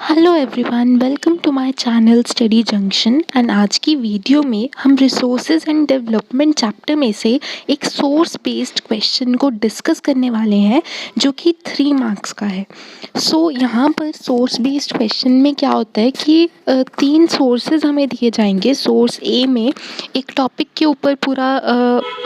Hello everyone, welcome to my channel Study Junction. And आज की video में हम रिसोर्सेज एंड डेवलपमेंट चैप्टर में से एक सोर्स बेस्ड क्वेश्चन को डिस्कस करने वाले हैं जो कि 3 मार्क्स का है। यहाँ पर सोर्स बेस्ड क्वेश्चन में क्या होता है कि 3 सोर्सेज हमें दिए जाएंगे। सोर्स ए में एक टॉपिक के ऊपर पूरा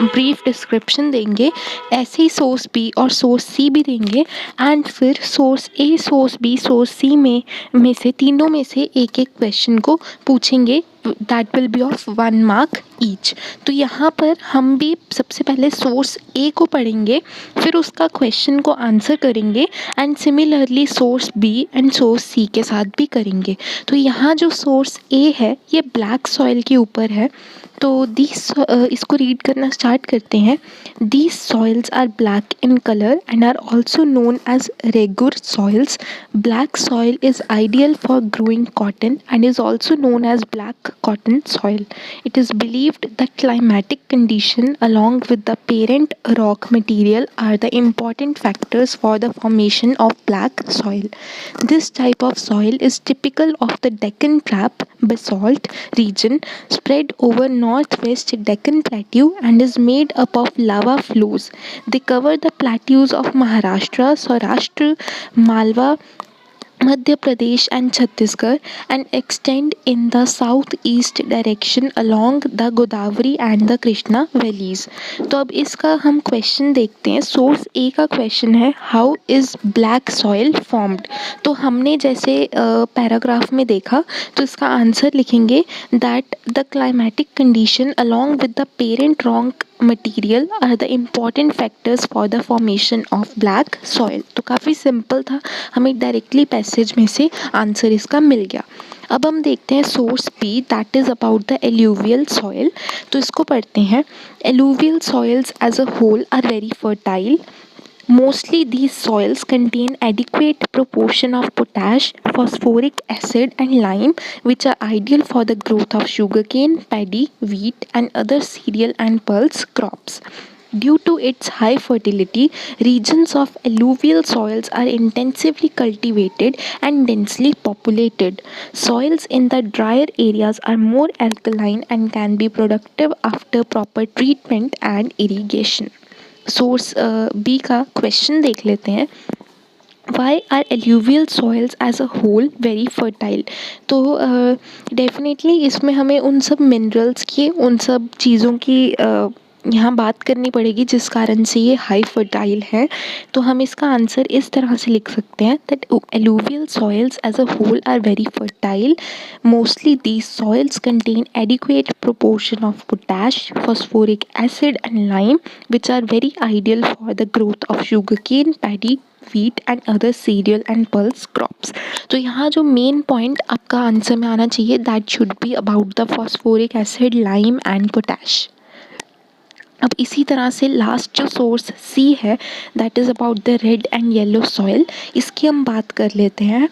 ब्रीफ डिस्क्रिप्शन देंगे, ऐसे ही सोर्स बी और सोर्स सी भी देंगे। एंड फिर सोर्स ए, सोर्स बी, सोर्स सी में से तीनों में से एक एक क्वेश्चन को पूछेंगे। That will be of 1 mark each. तो यहाँ पर हम भी सबसे पहले सोर्स ए को पढ़ेंगे, फिर उसका क्वेश्चन को आंसर करेंगे and similarly source B and source C के साथ भी करेंगे। तो यहाँ जो सोर्स ए है ये ब्लैक सॉइल के ऊपर है। तो इसको रीड करना स्टार्ट करते हैं। These soils are black in colour and are also known as regur soils. Black soil is ideal for growing cotton and is also known as black cotton soil. It is believed that climatic condition along with the parent rock material are the important factors for the formation of black soil. This type of soil is typical of the Deccan Trap basalt region spread over northwest Deccan Plateau and is made up of lava flows. They cover the plateaus of Maharashtra, Saurashtra, Malwa, Madhya Pradesh and Chhattisgarh and extend in the southeast direction along the Godavari and the Krishna valleys. तो अब इसका हम question देखते हैं। Source ए का question है, how is black soil formed. तो हमने जैसे पैराग्राफ में देखा, तो इसका आंसर लिखेंगे that the climatic condition along with the parent rock material are the important factors for the formation of black soil. तो काफ़ी सिंपल था, हमें डायरेक्टली पैसेज में से आंसर इसका मिल गया। अब हम देखते हैं source B, that is about the alluvial soil. तो इसको पढ़ते हैं। Alluvial soils as a whole are very fertile. Mostly these soils contain adequate proportion of potash, phosphoric acid and lime, which are ideal for the growth of sugarcane, paddy, wheat and other cereal and pulse crops. Due to its high fertility, regions of alluvial soils are intensively cultivated and densely populated. Soils in the drier areas are more alkaline and can be productive after proper treatment and irrigation. Source B का question देख लेते हैं। Why are alluvial soils as a whole very fertile. तो definitely इसमें हमें उन सब minerals की, उन सब चीज़ों की यहाँ बात करनी पड़ेगी जिस कारण से ये हाई फर्टाइल है। तो हम इसका आंसर इस तरह से लिख सकते हैं that alluvial soils as a whole are very fertile. Mostly these soils contain adequate proportion of potash, phosphoric acid and lime which are very ideal for the growth of sugarcane, paddy, wheat and other cereal and pulse crops. तो यहाँ जो main point आपका answer में आना चाहिए that should be about the phosphoric acid, lime and potash. अब इसी तरह से लास्ट जो सोर्स सी है that is about the red and yellow soil, इसकी हम बात कर लेते हैं।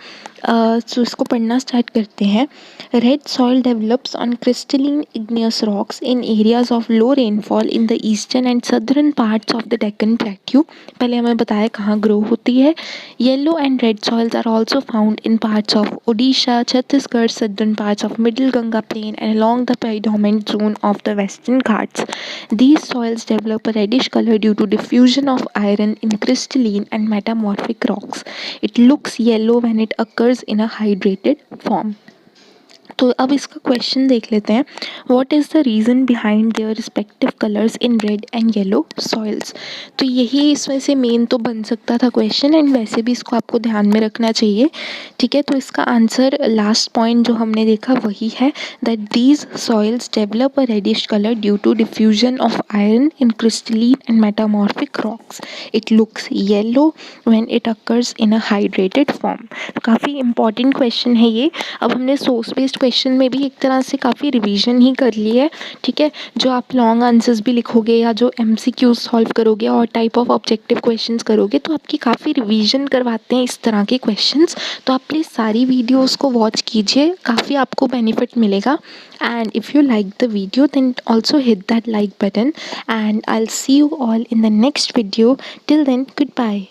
सो इसको पढ़ना स्टार्ट करते हैं। Red soil develops on crystalline igneous rocks in areas of low rainfall in the eastern and southern parts of the Deccan plateau. पहले हमें बताया कहाँ ग्रो होती है। Yellow and red soils are also found in parts of Odisha, Chhattisgarh, southern parts of middle Ganga plain and along the predominant zone of the western Ghats. These soils develop a reddish color due to diffusion of iron in crystalline and metamorphic rocks. It looks yellow when it occurs in a hydrated form. तो अब इसका question देख लेते हैं। What is the reason behind their respective colours in red and yellow soils. तो यही इसमें से मेन तो बन सकता था क्वेश्चन, एंड वैसे भी इसको आपको ध्यान में रखना चाहिए। ठीक है, तो इसका आंसर लास्ट पॉइंट जो हमने देखा वही है that these soils develop a reddish colour due to diffusion of iron in crystalline and metamorphic rocks. It looks yellow when it occurs in a hydrated form. काफ़ी इंपॉर्टेंट क्वेश्चन है ये। अब हमने सोर्स बेस्ड क्वेश्चन में भी एक तरह से काफ़ी रिवीजन ही कर ली है। ठीक है, जो आप लॉन्ग आंसर्स भी लिखोगे या जो MCQs सॉल्व करोगे और टाइप ऑफ ऑब्जेक्टिव क्वेश्चंस करोगे तो आपकी काफ़ी रिवीजन करवाते हैं इस तरह के क्वेश्चंस। तो आप प्लीज़ सारी वीडियोस को वॉच कीजिए, काफ़ी आपको बेनिफिट मिलेगा. And if you like the video then also hit that like button and I will see you all in the next video. Till then, good bye.